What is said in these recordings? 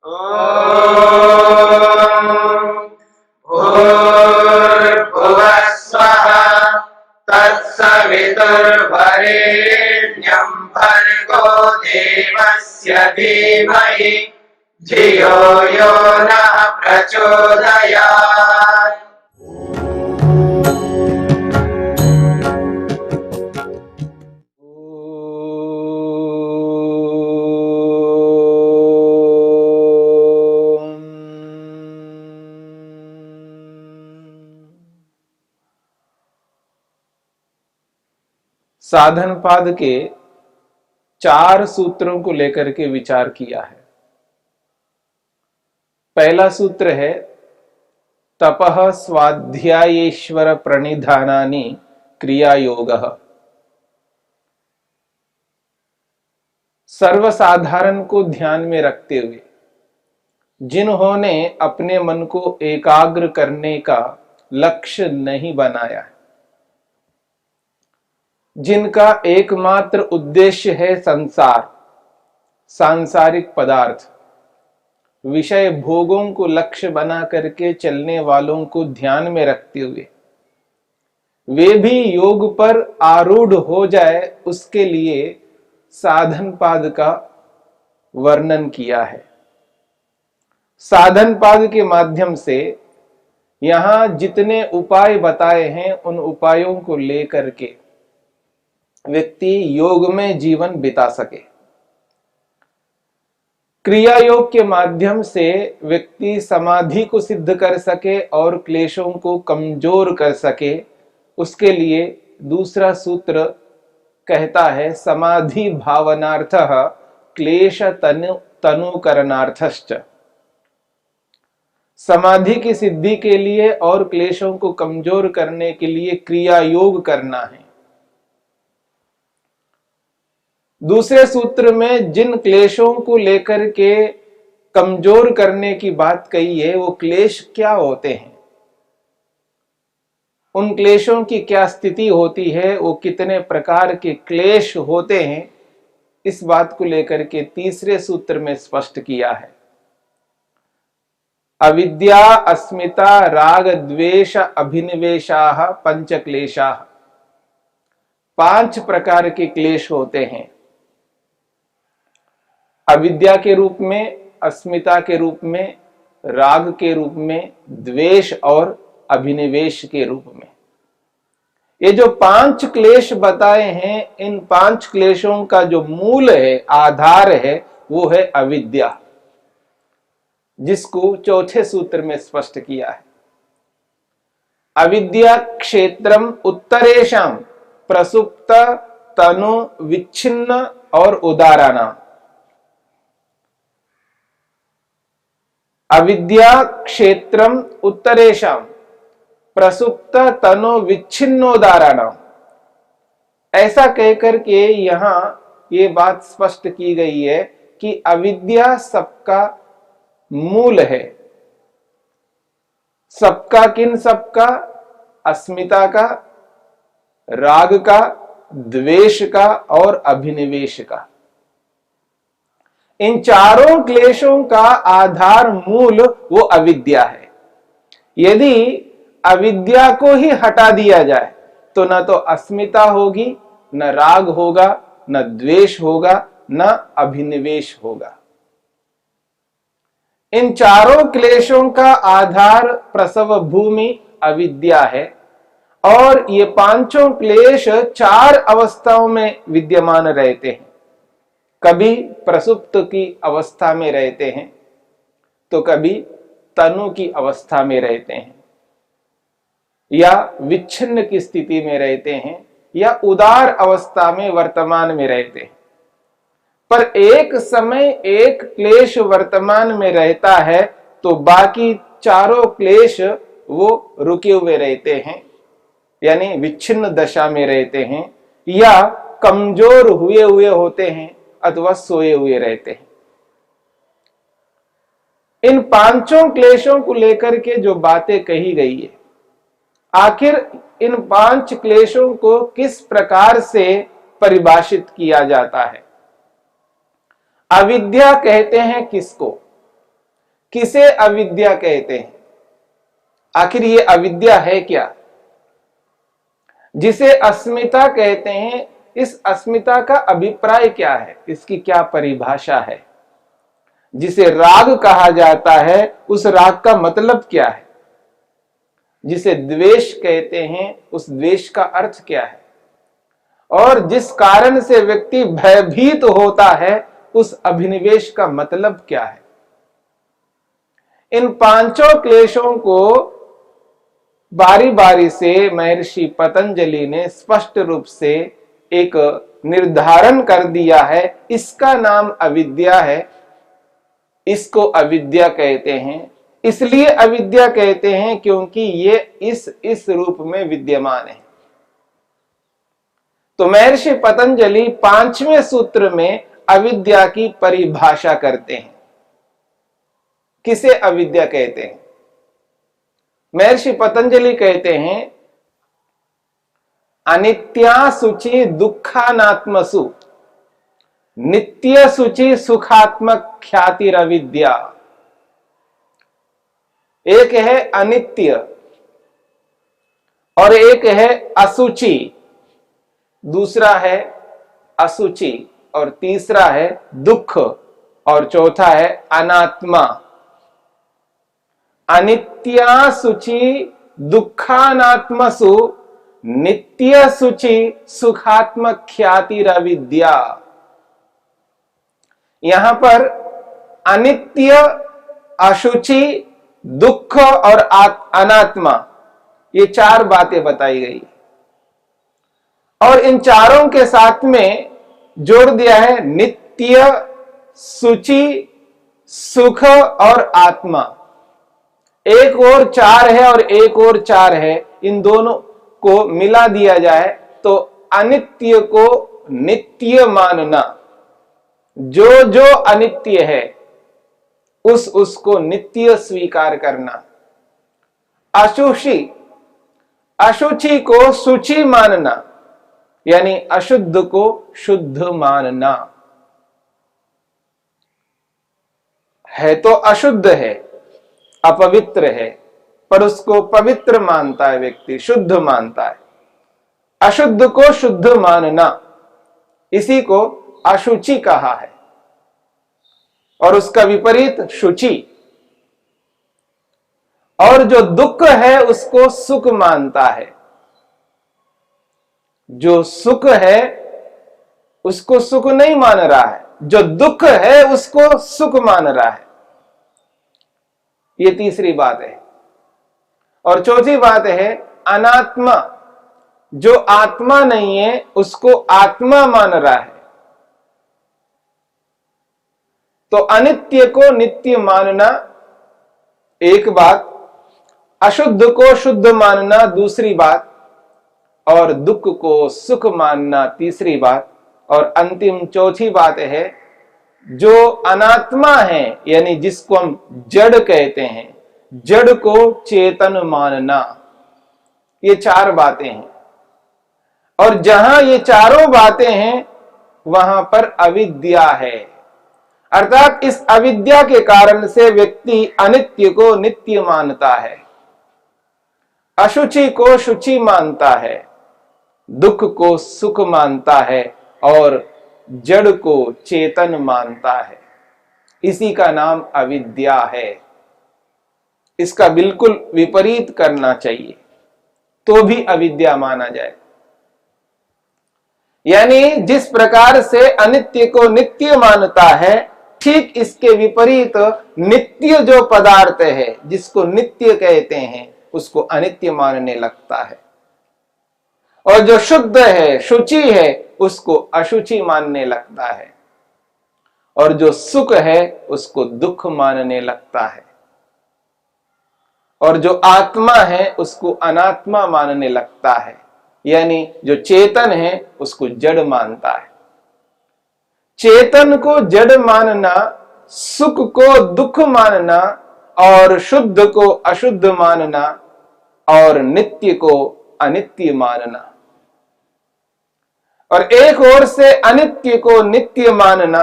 भूर्भुवः स्वः तत्सवितुर्वरेण्यं भर्गो देवस्य धीमहि धियो यो नः प्रचोदयात्। साधन पाद के 4 सूत्रों को लेकर के विचार किया है। पहला सूत्र है तपः स्वाध्यायेश्वर प्रणिधानानि क्रिया योगः। सर्वसाधारण को ध्यान में रखते हुए जिन्होंने अपने मन को एकाग्र करने का लक्ष्य नहीं बनाया है, जिनका एकमात्र उद्देश्य है संसार, सांसारिक पदार्थ, विषय भोगों को लक्ष्य बना करके चलने वालों को ध्यान में रखते हुए वे भी योग पर आरूढ़ हो जाए, उसके लिए साधन पाद का वर्णन किया है। साधन पाद के माध्यम से यहां जितने उपाय बताए हैं उन उपायों को लेकर के व्यक्ति योग में जीवन बिता सके। क्रिया योग के माध्यम से व्यक्ति समाधि को सिद्ध कर सके और क्लेशों को कमजोर कर सके। उसके लिए दूसरा सूत्र कहता है समाधि भावनार्थः क्लेश तनुकरणार्थश्च। समाधि की सिद्धि के लिए और क्लेशों को कमजोर करने के लिए क्रिया योग करना है। दूसरे सूत्र में जिन क्लेशों को लेकर के कमजोर करने की बात कही है, वो क्लेश क्या होते हैं, उन क्लेशों की क्या स्थिति होती है, वो कितने प्रकार के क्लेश होते हैं, इस बात को लेकर के तीसरे सूत्र में स्पष्ट किया है। अविद्या अस्मिता राग द्वेष अभिनिवेशाः पंच क्लेशाः। 5 प्रकार के क्लेश होते हैं। अविद्या के रूप में, अस्मिता के रूप में, राग के रूप में, द्वेष और अभिनिवेश के रूप में। ये जो 5 क्लेश बताए हैं, इन 5 क्लेशों का जो मूल है, आधार है, वो है अविद्या, जिसको चौथे सूत्र में स्पष्ट किया है। अविद्या क्षेत्रम उत्तरेशम प्रसुप्त तनु विच्छिन्न और उदाराणाम। अविद्या क्षेत्रम उत्तरेशम प्रसुप्त तनु विच्छिन्नोदाराणाम। ऐसा कहकर के यहां ये बात स्पष्ट की गई है कि अविद्या सबका मूल है। सबका किन सबका? अस्मिता का, राग का, द्वेष का और अभिनिवेश का। इन चारों क्लेशों का आधार मूल वो अविद्या है। यदि अविद्या को ही हटा दिया जाए तो न तो अस्मिता होगी, न राग होगा, न द्वेष होगा, न अभिनिवेश होगा। इन चारों क्लेशों का आधार प्रसव भूमि अविद्या है और ये 5 क्लेश 4 अवस्थाओं में विद्यमान रहते हैं। कभी प्रसुप्त की अवस्था में रहते हैं, तो कभी तनु की अवस्था में रहते हैं, या विच्छिन्न की स्थिति में रहते हैं, या उदार अवस्था में वर्तमान में रहते हैं। पर एक समय एक क्लेश वर्तमान में रहता है तो बाकी चारों क्लेश वो रुके हुए रहते हैं, यानी विच्छिन्न दशा में रहते हैं, या कमजोर हुए हुए होते हैं अथवा सोए हुए रहते हैं। इन 5 क्लेशों को लेकर के जो बातें कही गई है, आखिर इन 5 क्लेशों को किस प्रकार से परिभाषित किया जाता है? अविद्या कहते हैं किसको? किसे अविद्या कहते हैं? आखिर ये अविद्या है क्या? जिसे अस्मिता कहते हैं, इस अस्मिता का अभिप्राय क्या है? इसकी क्या परिभाषा है? जिसे राग कहा जाता है, उस राग का मतलब क्या है? जिसे द्वेष कहते हैं, उस द्वेष का अर्थ क्या है? और जिस कारण से व्यक्ति भयभीत होता है, उस अभिनिवेश का मतलब क्या है? इन पांचों क्लेशों को बारी बारी से महर्षि पतंजलि ने स्पष्ट रूप से एक निर्धारण कर दिया है। इसका नाम अविद्या है। इसको अविद्या कहते हैं। इसलिए अविद्या कहते हैं क्योंकि ये इस रूप में विद्यमान है। तो महर्षि पतंजलि 5वें सूत्र में अविद्या की परिभाषा करते हैं। किसे अविद्या कहते हैं? महर्षि पतंजलि कहते हैं, अनित्या शुचि दुखानात्मसु नित्य शुचि सुखात्मक ख्यातिरविद्या। एक है अनित्य और एक है असुचि, दूसरा है असुचि और तीसरा है दुख और चौथा है अनात्मा। अनित्या शुचि दुखानात्मसु नित्य शुचि सुखात्मक ख्यातिरविद्या। यहां पर अनित्य, अशुचि, दुख और अनात्मा, ये 4 बातें बताई गई और इन चारों के साथ में जोड़ दिया है नित्य, शुचि, सुख और आत्मा। एक और 4 है और एक और 4 है, इन दोनों को मिला दिया जाए तो अनित्य को नित्य मानना, जो अनित्य है उसको नित्य स्वीकार करना। अशुचि को शुचि मानना, यानी अशुद्ध को शुद्ध मानना। है तो अशुद्ध है, अपवित्र है, पर उसको पवित्र मानता है व्यक्ति, शुद्ध मानता है। अशुद्ध को शुद्ध मानना, इसी को अशुचि कहा है और उसका विपरीत शुचि। और जो दुख है उसको सुख मानता है। जो सुख है उसको सुख नहीं मान रहा है, जो दुख है उसको सुख मान रहा है। ये तीसरी बात है। और चौथी बात है अनात्मा। जो आत्मा नहीं है उसको आत्मा मान रहा है। तो अनित्य को नित्य मानना एक बात, अशुद्ध को शुद्ध मानना दूसरी बात, और दुख को सुख मानना तीसरी बात, और अंतिम चौथी बात है जो अनात्मा है, यानी जिसको हम जड़ कहते हैं, जड़ को चेतन मानना। ये 4 बातें हैं और जहां ये चारों बातें हैं वहां पर अविद्या है। अर्थात इस अविद्या के कारण से व्यक्ति अनित्य को नित्य मानता है, अशुचि को शुचि मानता है, दुख को सुख मानता है और जड़ को चेतन मानता है। इसी का नाम अविद्या है। इसका बिल्कुल विपरीत करना चाहिए तो भी अविद्या माना जाए। यानी जिस प्रकार से अनित्य को नित्य मानता है, ठीक इसके विपरीत नित्य जो पदार्थ है जिसको नित्य कहते हैं उसको अनित्य मानने लगता है, और जो शुद्ध है, शुचि है, उसको अशुचि मानने लगता है, और जो सुख है उसको दुख मानने लगता है, और जो आत्मा है उसको अनात्मा मानने लगता है। यानी जो चेतन है उसको जड़ मानता है। चेतन को जड़ मानना, सुख को दुख मानना, और शुद्ध को अशुद्ध मानना, और नित्य को अनित्य मानना, और एक ओर से अनित्य को नित्य मानना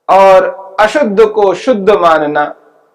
और अशुद्ध को शुद्ध मानना,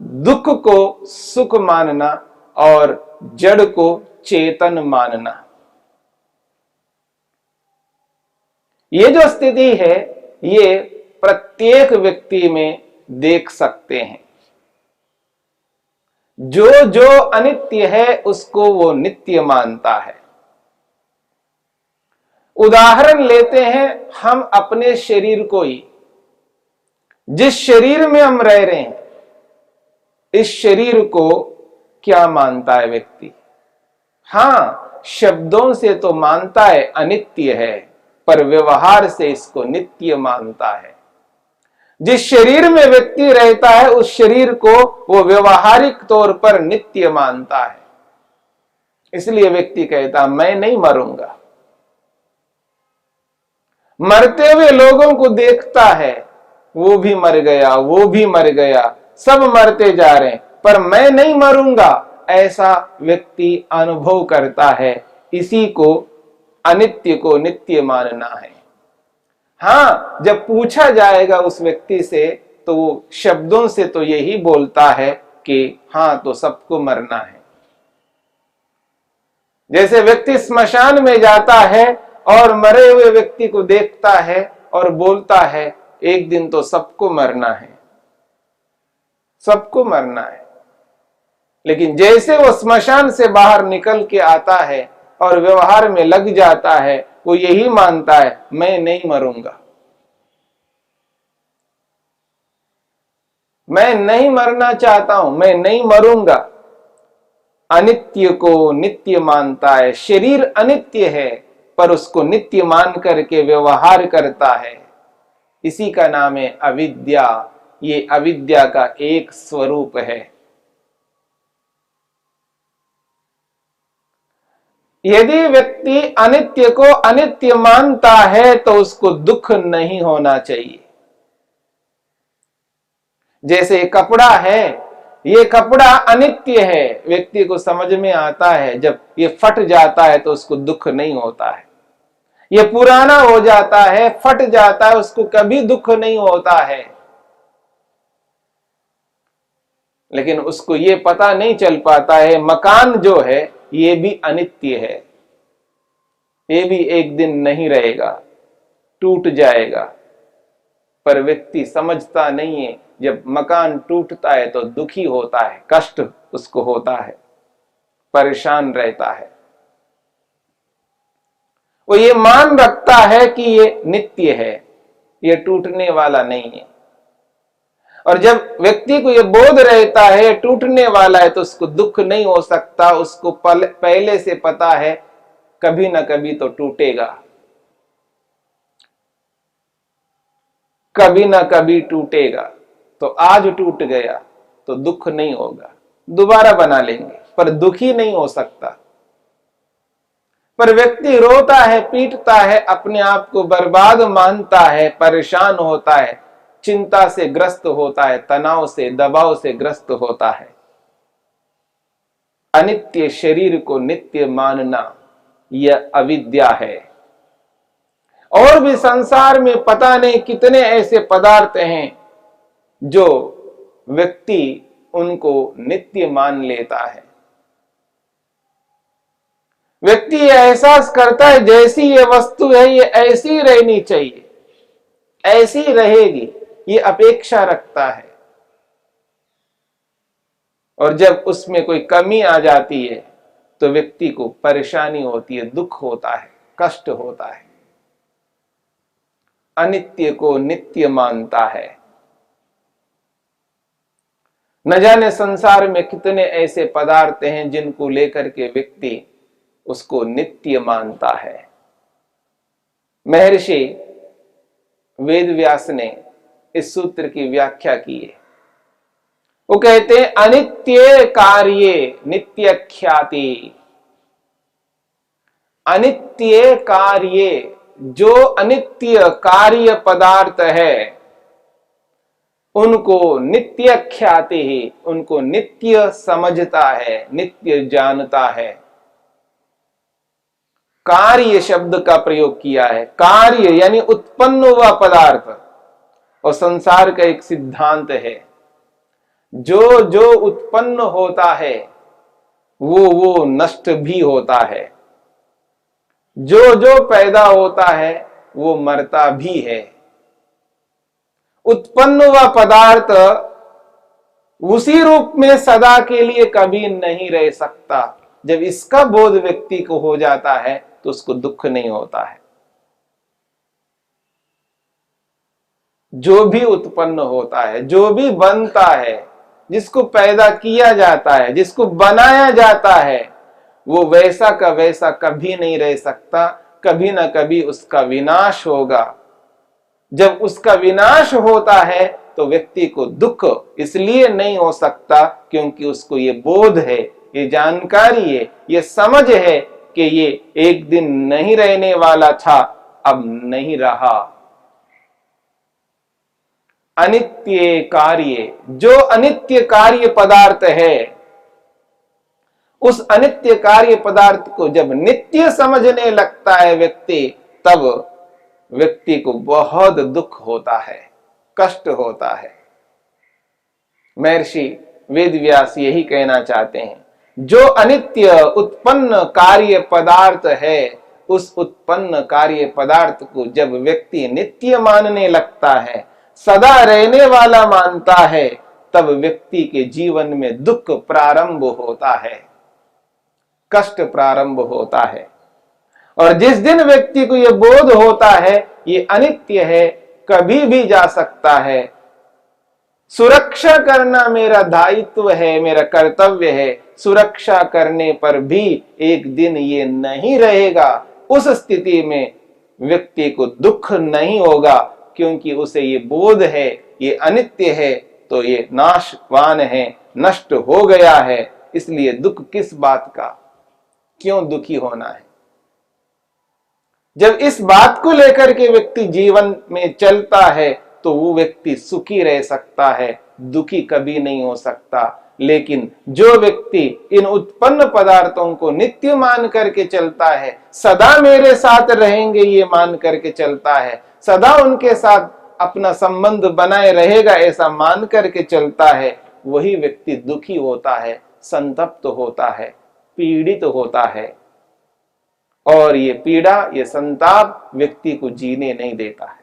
दुख को सुख मानना और जड़ को चेतन मानना। ये जो स्थिति है ये प्रत्येक व्यक्ति में देख सकते हैं। जो जो अनित्य है उसको वो नित्य मानता है। उदाहरण लेते हैं हम अपने शरीर को ही। जिस शरीर में हम रह रहे हैं, इस शरीर को क्या मानता है व्यक्ति? हां, शब्दों से तो मानता है अनित्य है, पर व्यवहार से इसको नित्य मानता है। जिस शरीर में व्यक्ति रहता है उस शरीर को वो व्यवहारिक तौर पर नित्य मानता है। इसलिए व्यक्ति कहता मैं नहीं मरूंगा। मरते हुए लोगों को देखता है, वो भी मर गया, वो भी मर गया, सब मरते जा रहे हैं, पर मैं नहीं मरूंगा, ऐसा व्यक्ति अनुभव करता है। इसी को अनित्य को नित्य मानना है। हां, जब पूछा जाएगा उस व्यक्ति से तो वो शब्दों से तो यही बोलता है कि हां, तो सबको मरना है। जैसे व्यक्ति स्मशान में जाता है और मरे हुए व्यक्ति को देखता है और बोलता है एक दिन तो सबको मरना है, सबको मरना है। लेकिन जैसे वो स्मशान से बाहर निकल के आता है और व्यवहार में लग जाता है, वो यही मानता है मैं नहीं मरूंगा, मैं नहीं मरना चाहता हूं, मैं नहीं मरूंगा। अनित्य को नित्य मानता है। शरीर अनित्य है पर उसको नित्य मान करके व्यवहार करता है। इसी का नाम है अविद्या। ये अविद्या का एक स्वरूप है। यदि व्यक्ति अनित्य को अनित्य मानता है तो उसको दुख नहीं होना चाहिए। जैसे कपड़ा है, ये कपड़ा अनित्य है, व्यक्ति को समझ में आता है। जब ये फट जाता है तो उसको दुख नहीं होता है। ये पुराना हो जाता है, फट जाता है, उसको कभी दुख नहीं होता है। लेकिन उसको ये पता नहीं चल पाता है मकान जो है ये भी अनित्य है, ये भी एक दिन नहीं रहेगा, टूट जाएगा। पर व्यक्ति समझता नहीं है, जब मकान टूटता है तो दुखी होता है, कष्ट उसको होता है, परेशान रहता है। वो ये मान रखता है कि ये नित्य है, ये टूटने वाला नहीं है। और जब व्यक्ति को ये बोध रहता है टूटने वाला है तो उसको दुख नहीं हो सकता। उसको पहले से पता है कभी ना कभी तो टूटेगा, कभी ना कभी टूटेगा। तो आज टूट गया तो दुख नहीं होगा, दोबारा बना लेंगे, पर दुखी नहीं हो सकता। पर व्यक्ति रोता है, पीटता है, अपने आप को बर्बाद मानता है, परेशान होता है, चिंता से ग्रस्त होता है, तनाव से, दबाव से ग्रस्त होता है। अनित्य शरीर को नित्य मानना यह अविद्या है। और भी संसार में पता नहीं कितने ऐसे पदार्थ हैं जो व्यक्ति उनको नित्य मान लेता है। व्यक्ति ये एहसास करता है जैसी ये वस्तु है ये ऐसी रहनी चाहिए, ऐसी रहेगी, ये अपेक्षा रखता है। और जब उसमें कोई कमी आ जाती है तो व्यक्ति को परेशानी होती है, दुख होता है, कष्ट होता है। अनित्य को नित्य मानता है। न जाने संसार में कितने ऐसे पदार्थ हैं जिनको लेकर के व्यक्ति उसको नित्य मानता है। महर्षि वेदव्यास ने इस सूत्र की व्याख्या की है। वो कहते हैं अनित्य कार्ये नित्य ख्याति। अनित्य कार्ये, जो अनित्य कार्य पदार्थ है उनको नित्य ख्याति ही, उनको नित्य समझता है, नित्य जानता है। कार्य शब्द का प्रयोग किया है। कार्य यानी उत्पन्न हुआ पदार्थ। और संसार का एक सिद्धांत है, जो जो उत्पन्न होता है वो नष्ट भी होता है, जो जो पैदा होता है वो मरता भी है। उत्पन्न हुआ पदार्थ उसी रूप में सदा के लिए कभी नहीं रह सकता। जब इसका बोध व्यक्ति को हो जाता है तो उसको दुख नहीं होता है। जो भी उत्पन्न होता है, जो भी बनता है, जिसको पैदा किया जाता है, जिसको बनाया जाता है, वो वैसा का वैसा कभी नहीं रह सकता। कभी ना कभी उसका विनाश होगा। जब उसका विनाश होता है तो व्यक्ति को दुख इसलिए नहीं हो सकता क्योंकि उसको ये बोध है, ये जानकारी है, ये समझ है कि ये एक दिन नहीं रहने वाला था, अब नहीं रहा। अनित्य कार्य, जो अनित्य कार्य पदार्थ है, उस अनित्य कार्य पदार्थ को जब नित्य समझने लगता है व्यक्ति, तब व्यक्ति को बहुत दुख होता है, कष्ट होता है। महर्षि वेदव्यास यही कहना चाहते हैं, जो अनित्य उत्पन्न कार्य पदार्थ है, उस उत्पन्न कार्य पदार्थ को जब व्यक्ति नित्य मानने लगता है, सदा रहने वाला मानता है, तब व्यक्ति के जीवन में दुख प्रारंभ होता है, कष्ट प्रारंभ होता है। और जिस दिन व्यक्ति को यह बोध होता है ये अनित्य है, कभी भी जा सकता है, सुरक्षा करना मेरा दायित्व है, मेरा कर्तव्य है, सुरक्षा करने पर भी एक दिन ये नहीं रहेगा, उस स्थिति में व्यक्ति को दुख नहीं होगा क्योंकि उसे ये बोध है ये अनित्य है, तो ये नाशवान है, नष्ट हो गया है। इसलिए दुख किस बात का, क्यों दुखी होना है। जब इस बात को लेकर के व्यक्ति जीवन में चलता है तो वो व्यक्ति सुखी रह सकता है, दुखी कभी नहीं हो सकता। लेकिन जो व्यक्ति इन उत्पन्न पदार्थों को नित्य मान करके चलता है, सदा मेरे साथ रहेंगे ये मान करके चलता है, सदा उनके साथ अपना संबंध बनाए रहेगा ऐसा मान करके चलता है, वही व्यक्ति दुखी होता है, संतप्त होता है, पीड़ित होता है। और ये पीड़ा, ये संताप व्यक्ति को जीने नहीं देता है।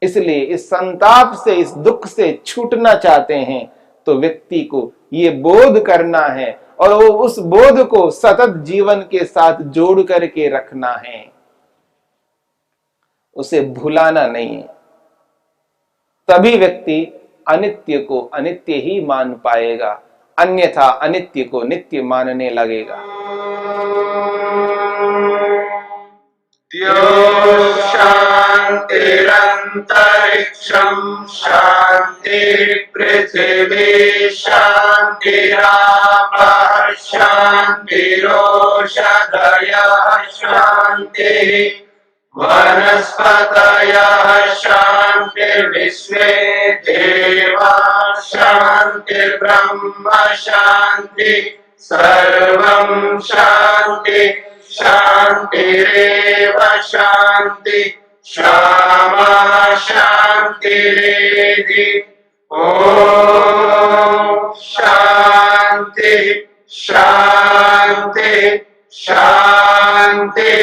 इसलिए इस संताप से, इस दुख से छूटना चाहते हैं तो व्यक्ति को ये बोध करना है और वो उस बोध को सतत जीवन के साथ जोड़ करके रखना है, उसे भुलाना नहीं है। तभी व्यक्ति अनित्य को अनित्य ही मान पाएगा, अन्यथा अनित्य को नित्य मानने लगेगा। शांतिरंतरिक्षं शांति पृथिवी शांतिरापः शांतिरोषधयः शांति वनस्पतयः शांतिर्विश्वे देवाः शांतिर्ब्रह्म शांति सर्वं शांति शांतिरेव शांति क्षमा शांतिरेधि। ओम शांति शांति शांति।